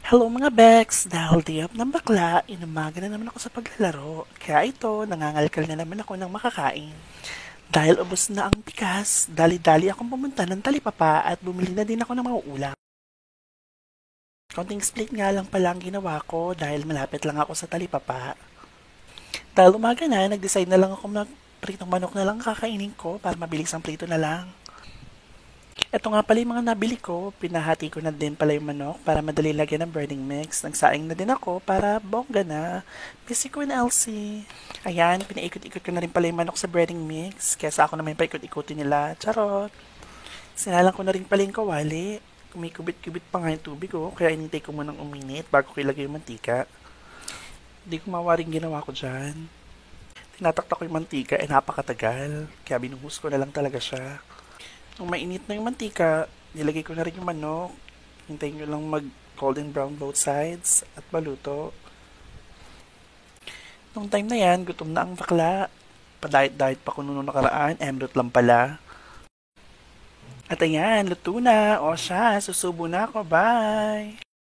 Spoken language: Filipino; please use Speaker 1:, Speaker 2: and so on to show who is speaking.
Speaker 1: Hello mga Bex! Dahil di up ng bakla, inumaga na naman ako sa paglalaro. Kaya ito, nangangalkal na naman ako ng makakain. Dahil ubos na ang bigas, dali-dali akong pumunta ng talipapa at bumili na din ako ng mga ulam. Konting split nga lang pala ang ginawa ko dahil malapit lang ako sa talipapa. Dahil umaga na, nag-decide na lang ako mag pritong manok na lang kakainin ko para mabilis ang prito na lang. Ito nga pala yung mga nabili ko. Pinahati ko na din pala yung manok para madali lagyan ng breading mix. Nagsaing na din ako para bongga na. Busy ko na Elsie. Ayan, pinaikot-ikot ko na rin pala yung manok sa breading mix. Kesa ako naman paikot-ikotin nila. Charot. Sinalang ko na rin pala yung kawali. Kumikubit-kubit pa nga yung tubig ko. Kaya inintay ko munang uminit bago ko ilagay yung mantika. Hindi ko mawaring ginawa ko dyan. Tinataktak ko yung mantika napakatagal. Kaya binuhus ko na lang talaga siya. Nung mainit na yung mantika, nilagay ko na rin yung manok. Hintayin nyo lang mag golden brown both sides at maluto. Nung time na yan, gutom na ang bakla. Pa-diet-diet pa ko nung nakaraan, emrot lang pala. At ayan, luto na. O siya, susubo na ako. Bye!